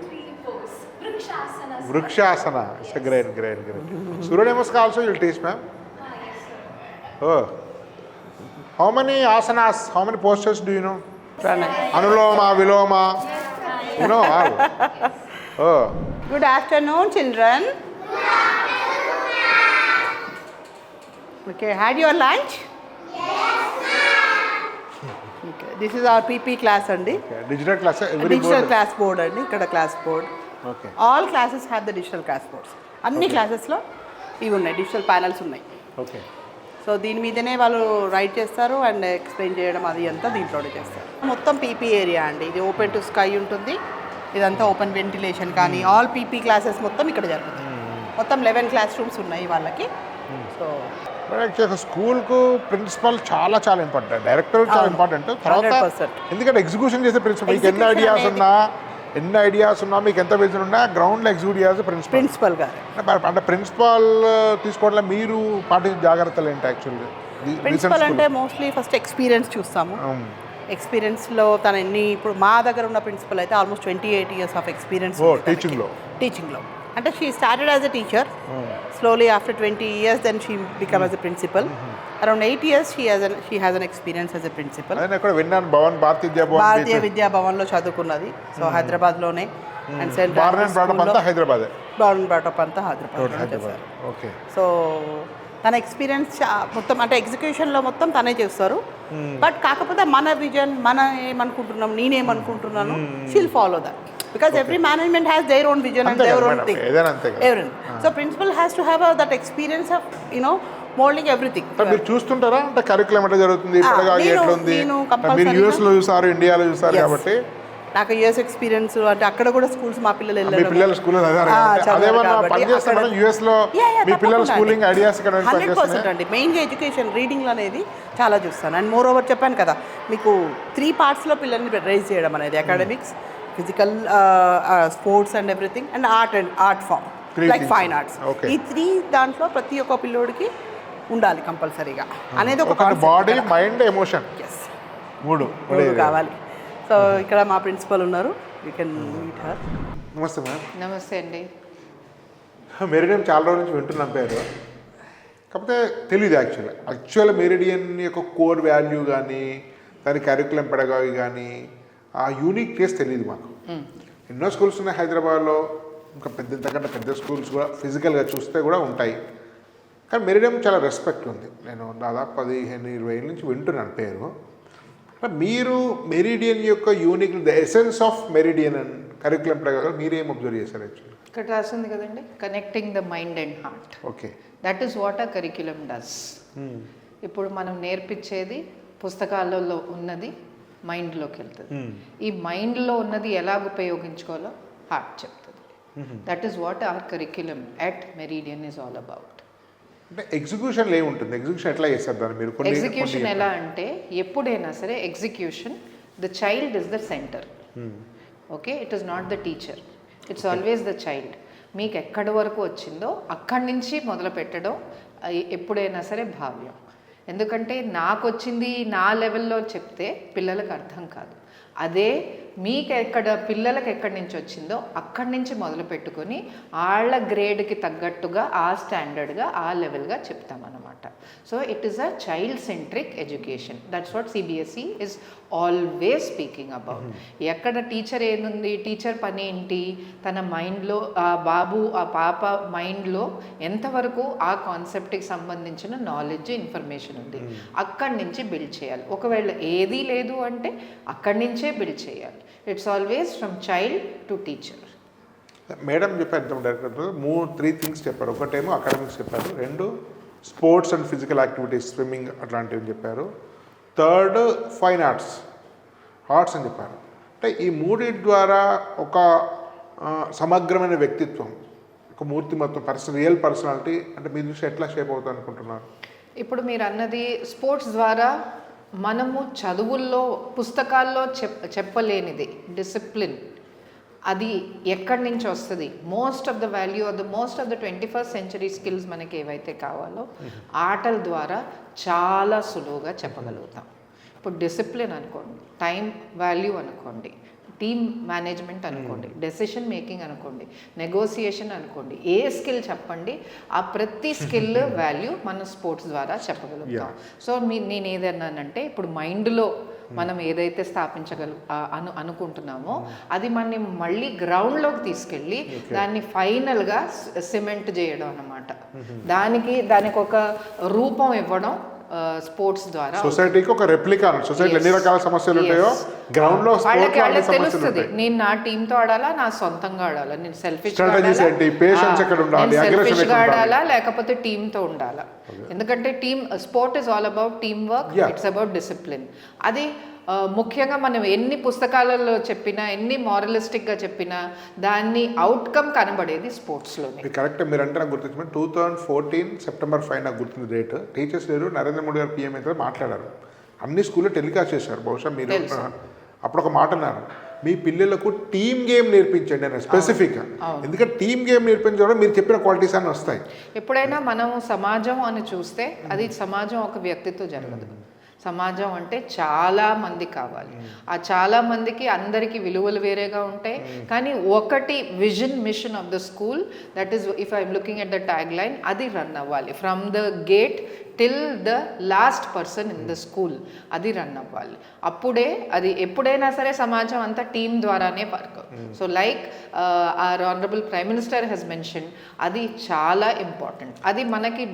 Vrikshasana. It's a great. Surya Namaskar also you'll teach, ma'am? Oh. How many asanas, how many postures do you know? Anuloma, Viloma. You know all. Oh. Good afternoon, children. Okay, had your lunch? Okay, this is our PP class andi. Okay. Digital class, every Digital board. class board andi, ikkada class board. Okay. All classes have the digital class boards. అన్ని క్లాసెస్లో ఇవి ఉన్నాయి, డిజిటల్ ప్యానల్స్ ఉన్నాయి. Okay. సో దీని మీదనే వాళ్ళు రైట్ చేస్తారు అండ్ ఎక్స్ప్లెయిన్ చేయడం అది అంతా దీంట్లోనే చేస్తారు. మొత్తం పీపీ ఏరియా అండి, ఇది ఓపెన్ టు స్కై ఉంటుంది, ఇదంతా ఓపెన్ వెంటిలేషన్. కానీ ఆల్ పీపీ క్లాసెస్ మొత్తం ఇక్కడ జరుగుతాయి. మొత్తం 11 క్లాస్ రూమ్స్ ఉన్నాయి వాళ్ళకి. సో యాక్చువల్గా స్కూల్కు ప్రిన్సిపల్ చాలా ఇంపార్టెంట్, డైరెక్టర్ చాలా ఇంపార్టెంట్. తర్వాత 100%. ఎందుకంటే ఎగ్జిక్యూషన్ చేసే ప్రిన్సిపల్, మీకు ఎన్ని ఐడియాస్ ఉన్నా మీకు ఎంత విజన్ ఉన్నా గ్రౌండ్లో ఎగ్జిక్యూట్ చేయాల్సి ప్రిన్సిపల్ గారు. అంటే ప్రిన్సిపాల్ తీసుకోవడంలో మీరు పాటించిన జాగ్రత్తలు ఏంటి యాక్చువల్గా? ప్రిన్సిపల్ అంటే మోస్ట్లీ ఫస్ట్ ఎక్స్పీరియన్స్ చూస్తాము. ఎక్స్పీరియన్స్లో తన ఇప్పుడు మా దగ్గర ఉన్న ప్రిన్సిపల్ అయితే ఆల్మోస్ట్ 28 years ఆఫ్ ఎక్స్పీరియన్స్ టీచింగ్లో. అంటే she started as a teacher, slowly after 20 years then she become as a principal. Around 8 years she has an experience as a principal. Bharatiya Vidya భవన్లో చదువుకున్నది. సో హైదరాబాద్లోనే. అండ్ హైదరాబాద్ అంతా హైదరాబాద్. సో తన ఎక్స్పీరియన్స్ మొత్తం అంటే ఎగ్జిక్యూషన్లో మొత్తం తనే చేస్తారు. బట్ కాకపోతే మన విజన్, మన ఏమనుకుంటున్నాం, నేనేమనుకుంటున్నాను, she'll follow that. Because every management has their own vision and their own thing. Everything. So principal has to have that experience of, molding everything. మీరు చూస్తుంటారా అంటే కరికులం ఎట్లా జరుగుతుంది, ఇప్పటిగా ఎట్లా ఉంది? మీరు యుఎస్ లో చూసారు, ఇండియాలో చూసారు కాబట్టి నాకు యుఎస్ ఎక్స్పీరియన్స్. అంటే అక్కడ కూడా స్కూల్స్ మా పిల్లలు వెళ్ళారు. మీ పిల్లల స్కూల్ యుఎస్ లో మీ పిల్లల స్కూలింగ్ ఐడియాస్ 100% అండి. మెయిన్గా ఎడ్యుకేషన్, రీడింగ్ అనేది చాలా చూస్తాను. అండ్ మోర్ ఓవర్ చెప్పాను కదా మీకు, 3 partsలో పిల్లల్ని రైజ్ చేయడం అనేది, academics, physical, sports and everything, and art form like fine arts. ఈ 3 దాంట్లో ప్రతి ఒక్క పిల్లోడికి ఉండాలి కంపల్సరీగా అనేది ఒక బాడీ, మైండ్, ఎమోషన్, మూడు కావాలి. సో ఇక్కడ మా ప్రిన్సిపల్ ఉన్నారు, యూ కెన్ మీట్ హర్. నమస్తే మ్యామ్. నమస్తే అండి. మెరిడియన్ చాలా రోజుల నుంచి వింటున్నాం పేరు, కాకపోతే తెలియదు యాక్చువల్ మెరిడియన్ యొక్క కోర్ వాల్యూ కానీ, దాని కరికులం పెడగావి కానీ, ఆ యూనిక్ ప్లేస్ తెలియదు మాకు. ఎన్నో స్కూల్స్ ఉన్నాయి హైదరాబాద్లో, ఇంకా ఇంతకంటే పెద్ద స్కూల్స్ కూడా ఫిజికల్గా చూస్తే కూడా ఉంటాయి. కానీ మెరిడియం చాలా రెస్పెక్ట్ ఉంది. నేను దాదాపు 15-20 ఏళ్ళ నుంచి వింటున్నాను పేరు. మీరు మెరిడియన్ యొక్క unique, the essence of meridian and curriculum ప్రకారం మీరేం అబ్జర్వ్ చేశారు యాక్చువల్లీ? ఇక్కడ రాసింది కదండి, connecting the mind and heart. Okay, that is what a curriculum does. ఇప్పుడు మనం నేర్పించేది పుస్తకాలలో ఉన్నది మైండ్లోకి వెళ్తుంది. ఈ మైండ్లో ఉన్నది ఎలాగ ఉపయోగించుకోవాలో హార్ట్ చెప్తుంది. That is what our curriculum at Meridian is all about. అంటే ఎగ్జిక్యూషన్ ఏముంటుంది, ఎగ్జిక్యూషన్ ఎట్లా చేస్తారు దాన్ని మీరు? ఎగ్జిక్యూషన్ ఎలా అంటే, ఎప్పుడైనా సరే execution, the child is the centre. Okay, it is not the teacher, it's always the child. మీకు ఎక్కడి వరకు వచ్చిందో అక్కడి నుంచి మొదలు పెట్టడం ఎప్పుడైనా సరే భావ్యం. ఎందుకంటే నాకు వచ్చింది నా లెవెల్లో చెప్తే పిల్లలకు అర్థం కాదు. అదే మీకు పిల్లలకు ఎక్కడి నుంచి వచ్చిందో అక్కడి నుంచి మొదలు పెట్టుకొని వాళ్ళ గ్రేడ్కి తగ్గట్టుగా, ఆ స్టాండర్డ్గా, ఆ లెవెల్గా చెప్తామన్నమాట. So it is a child centric education. That's what CBSE is always speaking about. ఎక్కడ టీచర్ ఏముంది, టీచర్ పని ఏంటి, తన మైండ్లో, ఆ బాబు, ఆ పాప మైండ్లో ఎంతవరకు ఆ కాన్సెప్ట్కి సంబంధించిన నాలెడ్జ్, ఇన్ఫర్మేషన్ ఉంది, అక్కడి నుంచి బిల్డ్ చేయాలి. ఒకవేళ ఏదీ లేదు అంటే అక్కడి నుంచే బిల్డ్ చేయాలి. It's always from child to teacher. Madam చెప్పారు, డైరెక్టర్ 3 థింగ్స్ చెప్పారు. ఒకటేమో అకాడమిక్స్ చెప్పారు, 2 sports and physical activities, swimming అట్లాంటివి చెప్పారు, 3rd ఫైన్ ఆర్ట్స్ అని చెప్పారు. అంటే ఈ 3 ద్వారా ఒక సమగ్రమైన వ్యక్తిత్వం, ఒక మూర్తిమత్వం, రియల్ పర్సనాలిటీ అంటే మీ దృష్టి ఎట్లా షేప్ అవుతుంది అనుకుంటున్నారు? ఇప్పుడు మీరు అన్నది స్పోర్ట్స్ ద్వారా మనము చదువుల్లో, పుస్తకాల్లో చెప్పలేనిది డిసిప్లిన్, అది ఎక్కడి నుంచి వస్తుంది, most of the value of the most of the 21st century skills మనకి ఏవైతే కావాలో ఆటల ద్వారా చాలా సులువుగా చెప్పగలుగుతాం. ఇప్పుడు డిసిప్లిన్ అనుకోండి, టైం వాల్యూ అనుకోండి, టీమ్ మేనేజ్మెంట్ అనుకోండి, డెసిషన్ మేకింగ్ అనుకోండి, నెగోసియేషన్ అనుకోండి, ఏ స్కిల్ చెప్పండి, ఆ ప్రతి స్కిల్ వాల్యూ మనం స్పోర్ట్స్ ద్వారా చెప్పగలుగుతాం. సో నేను ఏదన్నానంటే ఇప్పుడు మైండ్లో మనం ఏదైతే అనుకుంటున్నామో అది మనం మళ్ళీ గ్రౌండ్లోకి తీసుకెళ్ళి దాన్ని ఫైనల్గా సిమెంట్ చేయడం అన్నమాట. దానికి ఒక రూపం ఇవ్వడం స్పోర్ట్స్ ద్వారా. సొసైటీకి ఒక రెప్లికా. సొసైటీలో ఎన్ని రకాల సమస్యలు ఉంటాయో గ్రౌండ్ లో వాళ్ళకి తెలుస్తుంది, నేను నా టీంతో ఆడాలా, నా సొంతంగా ఆడాలా, నేను సెల్ఫిష్గా ఆడాలా లేకపోతే టీంతో ఉండాలా. ఎందుకంటే sport is all about team work, it's about discipline. అది ముఖ్యంగా మనం ఎన్ని పుస్తకాలలో చెప్పినా, ఎన్ని మారలిస్టిక్గా చెప్పినా దాన్ని అవుట్కమ్ కనబడేది స్పోర్ట్స్లోనే. కరెక్ట్. మీరు అంటే నాకు గుర్తొచ్చింది 2014 September 5 నాకు గుర్తుంది డేట్. టీచర్స్ లేరు, నరేంద్ర మోడీ గారు PM అయితే మాట్లాడారు, అన్ని స్కూల్లో టెలికాస్ట్ చేశారు. బహుశా మీరు అప్పుడు ఒక మాట అన్నారు, మీ పిల్లలకు టీమ్ గేమ్ నేర్పించండి అని స్పెసిఫిక్గా. ఎందుకంటే టీమ్ గేమ్ నేర్పించడం మీరు చెప్పిన క్వాలిటీస్ అన్నీ వస్తాయి. ఎప్పుడైనా మనం సమాజం అని చూస్తే అది సమాజం ఒక వ్యక్తితో జరగదు. సమాజం అంటే చాలా మంది కావాలి. ఆ చాలా మందికి అందరికీ విలువలు వేరేగా ఉంటాయి. కానీ ఒకటి vision mission of the school, that is if I'm looking at the tag line, అది రన్ అవ్వాలి. From the gate till the last person in the school, అది రన్ అవ్వాలి. అప్పుడే అది ఎప్పుడైనా సరే సమాజం అంతా టీం ద్వారానే work. So like our honourable prime minister he's mention, అది చాలా ఇంపార్టెంట్. అది మనకి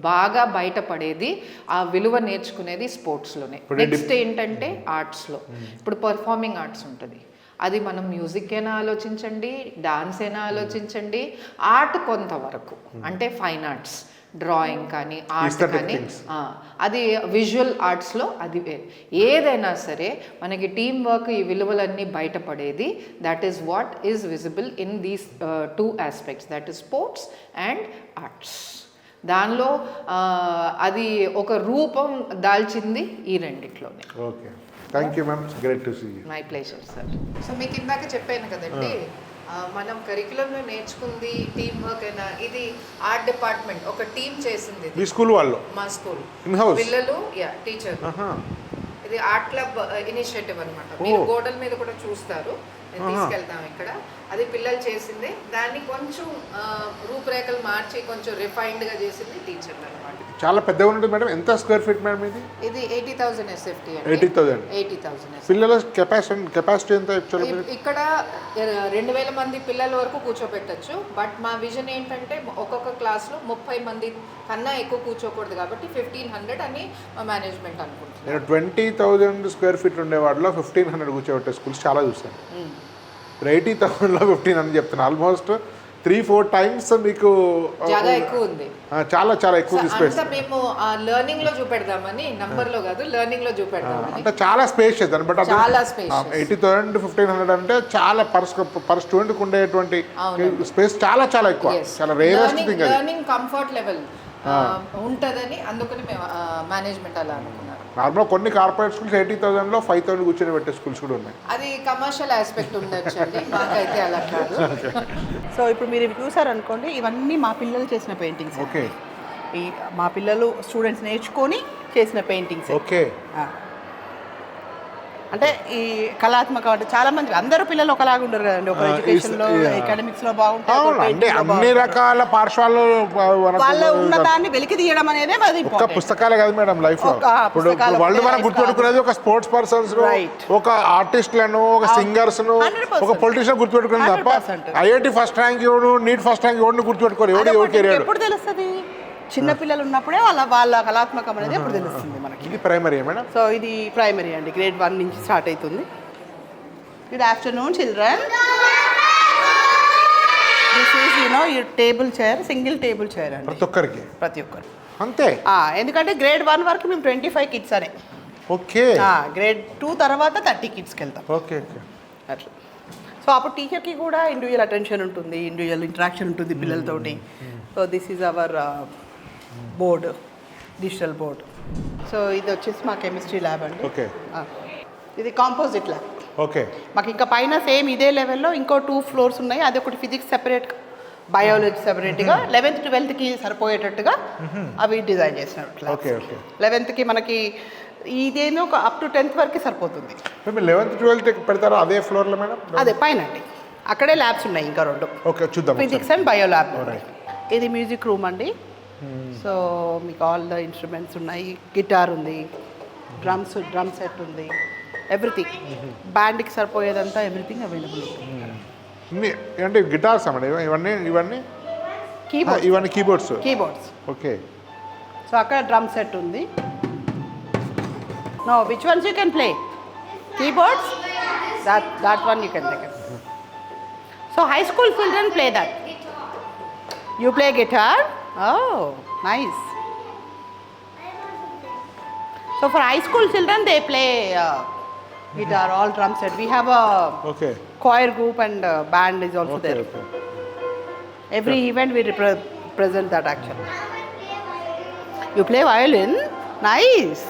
బాగా బయటపడేది, ఆ విలువ నేర్చుకునేది స్పోర్ట్స్లోనే. నెక్స్ట్ ఏంటంటే ఆర్ట్స్లో. ఇప్పుడు పర్ఫార్మింగ్ ఆర్ట్స్ ఉంటుంది, అది మనం మ్యూజిక్ అయినా ఆలోచించండి, డాన్స్ అయినా ఆలోచించండి, ఆర్ట్ కొంతవరకు అంటే ఫైన్ ఆర్ట్స్, డ్రాయింగ్ కానీ ఆర్ట్ కానీ, అది విజువల్ ఆర్ట్స్లో అది ఏదైనా సరే మనకి టీమ్ వర్క్, ఈ విలువలన్నీ బయటపడేది. That is what is visible in these 2 aspects, that is sports and arts. దానిలో అది ఒక రూపం దాల్చింది ఈ రెండిట్లోనే. Okay, thank you ma'am, great to see you. My pleasure sir. So మీకు ఇందాక చెప్పాను కదండి, మనం కరికులంలో నేర్చుకుంది టీమ్ వర్క్ అయినా, ఇది ఆర్ట్ డిపార్ట్మెంట్ ఒక టీం చేసింది. మీ స్కూల్ వాళ్ళు? మా స్కూల్ ఇన్-హౌస్ పిల్లలు, టీచర్. ఇది ఆర్ట్ క్లబ్ ఇనిషియేటివ్ అనమాట. మీరు గోడల మీద కూడా చూస్తారు, తీసుకెళ్తాం ఇక్కడ. అది పిల్లలు చేసింది, దాన్ని కొంచెం రూపురేఖలు మార్చి కొంచెం రిఫైన్డ్గా చేసింది టీచర్లు అనమాట. చాలా పెద్దగా ఉంటుంది మేడం. ఎంత స్క్వేర్ ఫీట్ మేడం ఇది? ఇది 80,000 SFT. 80,000. పిల్లల కెపాసిటీ ఎంత? ఇక్కడ 2,000 మంది పిల్లల వరకు కూర్చోబెట్టచ్చు. బట్ మా విజన్ ఏంటంటే ఒక్కొక్క క్లాస్లో 30 మంది కన్నా ఎక్కువ కూర్చోకూడదు, కాబట్టి 1,500 అని మా మేనేజ్మెంట్ అనుకుంటున్నాను. నేను 20,000 స్క్వేర్ ఫీట్ ఉండే వాటిలో 1,500 కూర్చోబెట్టే స్కూల్స్ చాలా చూస్తాను. 80,000లో 1,500 చెప్తాను. ఆల్మోస్ట్ 3-4 టైమ్స్ మీకు చాలా ఎక్కువ ఉంది. చాలా చాలా ఎక్కువ స్పేస్. మేము లెర్నింగ్ లో చూపెడదామని, నంబర్ లో కాదు, లెర్నింగ్ లో చూపెడదామని. అంటే చాలా స్పేషియస్ అని. బట్ చాలా స్పేషియస్. 80,000 to 1,500 అంటే చాలా పర్ స్టూడెంట్ ఉండేటువంటి స్పేస్ చాలా చాలా ఎక్కువ. చాలా rarest thing. Learning comfort level ఉంటుందని అందుకని మేము మేనేజ్మెంట్ అలా అనుకున్నాం. నార్మల్ కొన్ని కార్పొరేట్ స్కూల్స్ 80,000లో 5,000 కూర్చొని పెట్టే స్కూల్స్ కూడా ఉన్నాయి. అది కమర్షియల్ ఆస్పెక్ట్ ఉండొచ్చండి, మాకైతే అలా కాదు. సో ఇప్పుడు మీరు ఇవి చూసారనుకోండి, ఇవన్నీ మా పిల్లలు చేసిన పెయింటింగ్స్. ఓకే, మా పిల్లలు స్టూడెంట్స్ నేర్చుకొని చేసిన పెయింటింగ్స్. ఓకే. అంటే ఈ కళాత్మక అంటే చాలా మంది, అందరూ పిల్లలు ఒకలాగా ఉండరు కదండి. ఒక ఎడ్యుకేషన్లో, అకాడమిక్స్లో బాగుంటారు, అన్ని రకాల పార్శ్వాలు వాళ్ళు ఉన్నదాన్ని వెలికి తీయడం అనేది అది ఒక పుస్తకాలే కాదు మేడం లైఫ్ లో. ఇప్పుడు వరల్డ్ మనం గుర్తుపెట్టుకునేది ఒక స్పోర్ట్స్ పర్సన్స్, ఒక ఆర్టిస్టులను, ఒక సింగర్స్ ను, ఒక పొలిటీషియన్ గుర్తుపెట్టుకునేది తప్ప IIT ఫస్ట్ ర్యాంక్ ఎవడు, నీట్ ఫస్ట్ ర్యాంక్ ఎవరిని గుర్తుపెట్టుకోరు. ఎవరు కెరియర్ ఎప్పుడు తెలుస్తుంది? చిన్నపిల్లలు ఉన్నప్పుడే వాళ్ళ కళాత్మకం అనేది ఎప్పుడు తెలుస్తుంది మనకి. ఇది ప్రైమరీ మేడం. సో ఇది ప్రైమరీ అండి, గ్రేడ్ 1 నుంచి స్టార్ట్ అవుతుంది. Good afternoon children. This is ఈ table chair, single table chair అండి ప్రతి ఒక్కరు అంతే. ఎందుకంటే గ్రేడ్ 1 వరకు మేము 25 కిడ్స్ అనే. ఓకే. గ్రేడ్ 2 తర్వాత 30 కిడ్స్కి వెళ్తాం. ఓకే, అట్లా. సో అప్పుడు టీచర్కి కూడా ఇండివిజువల్ అటెన్షన్ ఉంటుంది, ఇండివిజువల్ ఇంటరాక్షన్ ఉంటుంది పిల్లలతోటి. So this is our board, digital board. So ఇది వచ్చేసి మా కెమిస్ట్రీ ల్యాబ్ అండి. ఓకే. ఇది కాంపోజిట్ ల్యాబ్. ఓకే. మాకు ఇంకా పైన సేమ్ ఇదే లెవెల్లో ఇంకో 2 ఫ్లోర్స్ ఉన్నాయి. అది ఒకటి ఫిజిక్స్ సెపరేట్, బయాలజీ సెపరేట్గా 11th 12th సరిపోయేటట్టుగా అవి డిజైన్ చేసినారు క్లాస్. Okay okay. 11th మనకి ఇదేమో ఒక అప్ టు 10th వరకు సరిపోతుంది. మీరు 11th 12th పెడతారా అదే ఫ్లోర్లో మేడం? అదే పైన అండి, అక్కడే ల్యాబ్స్ ఉన్నాయి ఇంకా 2. ఓకే చూద్దాం. Physics and bio lab. ఇది మ్యూజిక్ రూమ్ అండి. సో మీకు ఆల్ ద ఇన్స్ట్రుమెంట్స్ ఉన్నాయి, గిటార్ ఉంది, డ్రమ్ సెట్ ఉంది, ఎవ్రీథింగ్ బ్యాండ్కి సరిపోయేదంతా ఎవ్రీథింగ్ అవైలబుల్ ఉంటుంది. అంటే గిటార్స్ అమ్మడి ఇవన్నీ కీబోర్డ్, ఇవన్నీ కీబోర్డ్స్. ఓకే. సో అక్కడ డ్రమ్ సెట్ ఉంది. No which ones you can play keyboards, that one you can take it. So high school children play that. You play guitar? Oh, nice. So for high school children they play guitar, all drum set. We have a choir group and band is also there. Okay. Every event we present that actually. You play violin? Nice.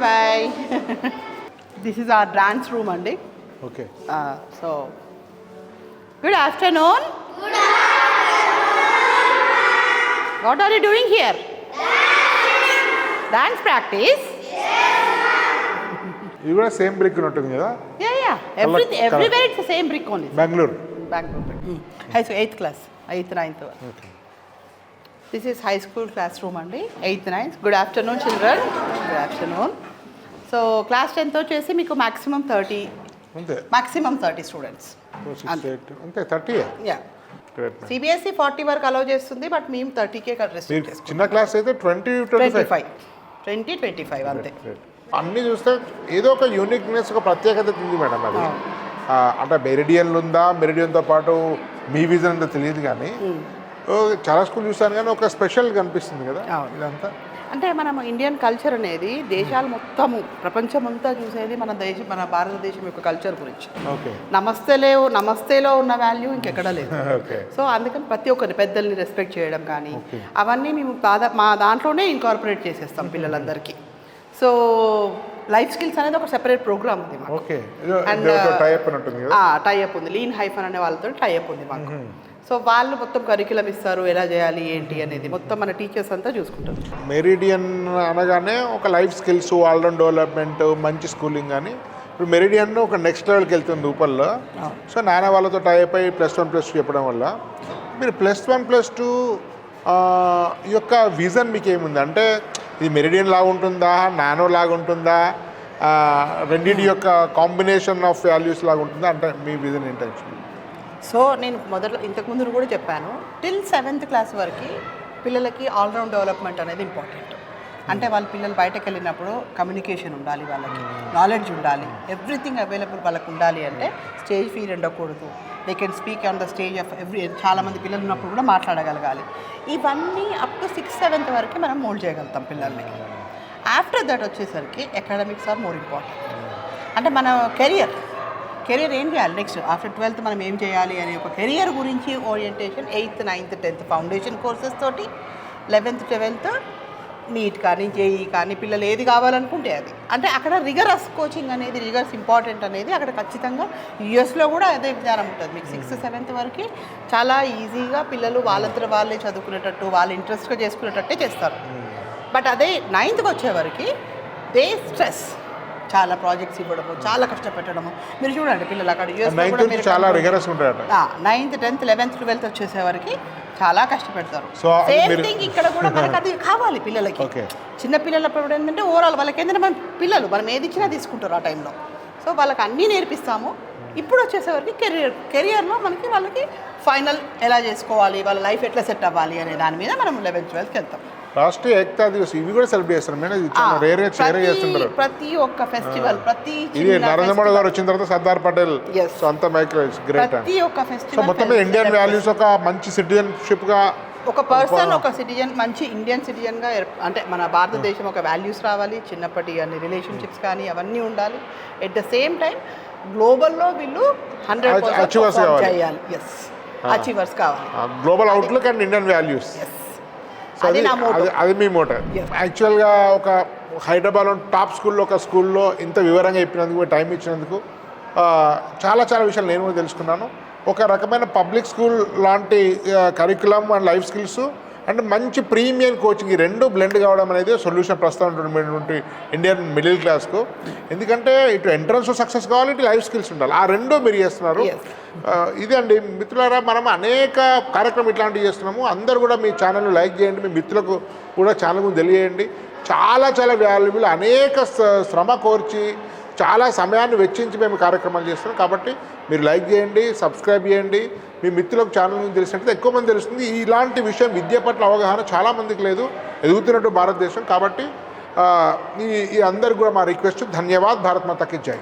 Bye. This is our dance room అండి. Okay. So good afternoon. What are you doing here? Dance practice? ఇది కూడా సేమ్ బ్రిక్ ఉంటుంది కదా? Yeah. Everywhere it's the same brick only. Bangalore. High school 8th class, 8th 9th. Okay. This is high school classroom అండి, 8th 9th. Good afternoon children. Good afternoon. So class 10th వచ్చేసి మీకు maximum 30. అంతే. Maximum 30 students. అంతే 30. Yeah. CBSE 40 వరకు అలౌ చేస్తుంది, బట్ మేము 30కే రెస్ట్రిక్ట్ చేసుకుంటాం. చిన్న క్లాస్ అయితే 20-25 అంతే. అన్నీ చూస్తే ఏదో ఒక యూనిక్నెస్, ఒక ప్రత్యేకత ఉంది మేడం అది. అంటే మెరిడియన్లు ఉందా, మెరిడియన్తో పాటు మీ విజన్ ఉందో తెలియదు కానీ చాలా స్కూల్ చూస్తాను కానీ ఒక స్పెషల్ కనిపిస్తుంది కదా ఇదంతా. అంటే మనం ఇండియన్ కల్చర్ అనేది దేశాలు మొత్తము ప్రపంచం అంతా చూసేది మన భారతదేశం యొక్క కల్చర్ గురించి. నమస్తేలో ఉన్న వాల్యూ ఇంకెక్కడా లేదు. సో అందుకని ప్రతి ఒక్కరిని పెద్దల్ని రెస్పెక్ట్ చేయడం కానీ అవన్నీ మేము మా దాంట్లోనే ఇన్కార్పొరేట్ చేసేస్తాం పిల్లలందరికీ. సో లైఫ్ స్కిల్స్ అనేది ఒక సెపరేట్ ప్రోగ్రామ్ ఉంది మాకు. టైఅప్ ఉంది, లీన్ హైఫన్ అనే వాళ్ళతో టైఅప్ ఉంది మాకు. సో వాళ్ళు మొత్తం కరికులం ఇస్తారు, ఎలా చేయాలి ఏంటి అనేది మొత్తం మన టీచర్స్ అంతా చూసుకుంటారు. మెరిడియన్ అనగానే ఒక లైఫ్ స్కిల్స్, ఆల్రౌండ్ డెవలప్మెంట్, మంచి స్కూలింగ్ కానీ ఇప్పుడు మెరిడియన్ ఒక నెక్స్ట్ లెవెల్కి వెళ్తుంది ఊపల్లో. సో నాన్న వాళ్ళతో టైప్ అయ్యి +1 +2 చెప్పడం వల్ల మీరు +1 +2 యొక్క విజన్ మీకు ఏముంది? అంటే ఇది మెరిడియన్ లాగా ఉంటుందా, నానో లాగా ఉంటుందా, రెండింటి యొక్క కాంబినేషన్ ఆఫ్ వాల్యూస్ లాగా ఉంటుందా? అంటే మీ విజన్ ఏంటి యాక్చువల్లీ? సో నేను ఇంతకుముందు కూడా చెప్పాను, టిల్ 7th క్లాస్ వరకు పిల్లలకి ఆల్రౌండ్ డెవలప్మెంట్ అనేది ఇంపార్టెంట్. అంటే పిల్లలు బయటకు వెళ్ళినప్పుడు కమ్యూనికేషన్ ఉండాలి, వాళ్ళకి నాలెడ్జ్ ఉండాలి, ఎవ్రీథింగ్ అవైలబుల్ వాళ్ళకు ఉండాలి. అంటే స్టేజ్ ఫియర్ ఉండకూడదు, they can speak on the stage of చాలామంది పిల్లలు ఉన్నప్పుడు కూడా మాట్లాడగలగాలి. ఇవన్నీ అప్ టు 6th 7th వరకు మనం మోల్డ్ చేయగలుగుతాం పిల్లల్ని. ఆఫ్టర్ దట్ వచ్చేసరికి అకాడమిక్స్ ఆర్ మోర్ ఇంపార్టెంట్. అంటే మన కెరియర్ ఏం చేయాలి నెక్స్ట్ ఆఫ్టర్ 12th మనం ఏం చేయాలి అనే ఒక కెరియర్ గురించి orientation 8th 9th 10th foundation courses తోటి, 11th 12th నీట్ కానీ జేఈ కానీ పిల్లలు ఏది కావాలనుకుంటే అది. అంటే అక్కడ రిగరస్ కోచింగ్ అనేది, రిగరస్ ఇంపార్టెంట్ అనేది అక్కడ ఖచ్చితంగా యూఎస్లో కూడా అదే విధానం ఉంటుంది. మీకు 6th 7th వరకు చాలా ఈజీగా పిల్లలు వాళ్ళంతా వాళ్ళే చదువుకునేటట్టు, వాళ్ళ ఇంట్రెస్ట్గా చేసుకునేటట్టే చేస్తారు. బట్ అదే 9th వచ్చేవరకు దే స్ట్రెస్, చాలా ప్రాజెక్ట్స్ ఇవ్వడము, చాలా కష్టపెట్టడము. మీరు చూడండి పిల్లలు అక్కడ చాలా రిగరస్ ఉంటారు. 9th 10th 11th 12th వచ్చేసేవరకు చాలా కష్టపెడతారు. సేమ్ థింగ్ ఇక్కడ కూడా మనకు అది కావాలి పిల్లలకి. చిన్న పిల్లలప్పుడు ఏంటంటే ఓవరాల్ వాళ్ళకి ఏంటంటే మనం ఏది ఇచ్చినా తీసుకుంటారు ఆ టైంలో. సో వాళ్ళకి అన్నీ నేర్పిస్తాము. ఇప్పుడు వచ్చేసేవరకు కెరియర్లో వాళ్ళకి ఫైనల్ ఎలా చేసుకోవాలి, వాళ్ళ లైఫ్ ఎట్లా సెట్ అవ్వాలి అనే దాని మీద మనం 11th 12th వెళ్తాం. రాష్ట్రీయ ఏకతా దివస్ ఇవి కూడా సెలబ్రేట్ చేస్తారు మేడం. ప్రతి ఒక్క ఫెస్టివల్, ఇది నరేంద్ర మోడీ గారు వచ్చిన తర్వాత సర్దార్ పటేల్ సొంత గ్రేట్. ప్రతి ఒక్క ఫెస్టివల్ సో మొత్తం ఇండియన్ వాల్యూస్, ఒక మంచి సిటిజన్షిప్ గా ఒక పర్సన్, ఒక సిటిజన్, మంచి ఇండియన్ సిటిజన్గా అంటే మన భారతదేశం ఒక వాల్యూస్ రావాలి, చిన్నప్పటి అన్ని రిలేషన్షిప్స్ కానీ అవన్నీ ఉండాలి. ఎట్ ద సేమ్ టైం గ్లోబల్లో వీళ్ళు 100% చేయాలి. అచీవర్స్ కావాలి, global outlook and Indian values. So అది నా motto. అది మీ మోటో. యాక్చువల్గా ఒక హైదరాబాద్లో టాప్ స్కూల్లో ఒక స్కూల్లో ఇంత వివరంగా చెప్పినందుకు టైం ఇచ్చినందుకు చాలా చాలా విషయాలు నేను కూడా తెలుసుకున్నాను. ఒక రకమైన పబ్లిక్ స్కూల్ లాంటి curriculum and life skills and మంచి ప్రీమియం కోచింగ్ ఈ రెండు బ్లెండ్ కావడం అనేది సొల్యూషన్ ప్రస్తుతం ఉన్నటువంటి ఇండియన్ మిడిల్ క్లాస్కు. ఎందుకంటే ఇటు ఎంట్రన్స్ సక్సెస్ కావాలి, ఇటు లైఫ్ స్కిల్స్ ఉండాలి. ఆ రెండు మీరు చేస్తున్నారు. ఇది అండి మిత్రులారా, మనం అనేక కార్యక్రమం ఇట్లాంటివి చేస్తున్నాము. అందరూ కూడా మీ ఛానల్ లైక్ చేయండి, మీ మిత్రులకు కూడా ఛానల్ గురించి తెలియజేయండి. చాలా చాలా వాల్యుబుల్, అనేక శ్రమ కోర్చి చాలా సమయాన్ని వెచ్చించి మేము కార్యక్రమాలు చేస్తున్నాం. కాబట్టి మీరు లైక్ చేయండి, సబ్స్క్రైబ్ చేయండి. మీ మిత్రులకు ఛానల్ గురించి తెలిసినట్లయితే ఎక్కువ మంది తెలుస్తుంది. ఇలాంటి విషయం విద్య పట్ల అవగాహన చాలామందికి లేదు, ఎదుగుతున్నట్టు భారతదేశం. కాబట్టి ఈ అందరికి కూడా మా రిక్వెస్ట్. ధన్యవాద్. భారత్ మాతాకి జై.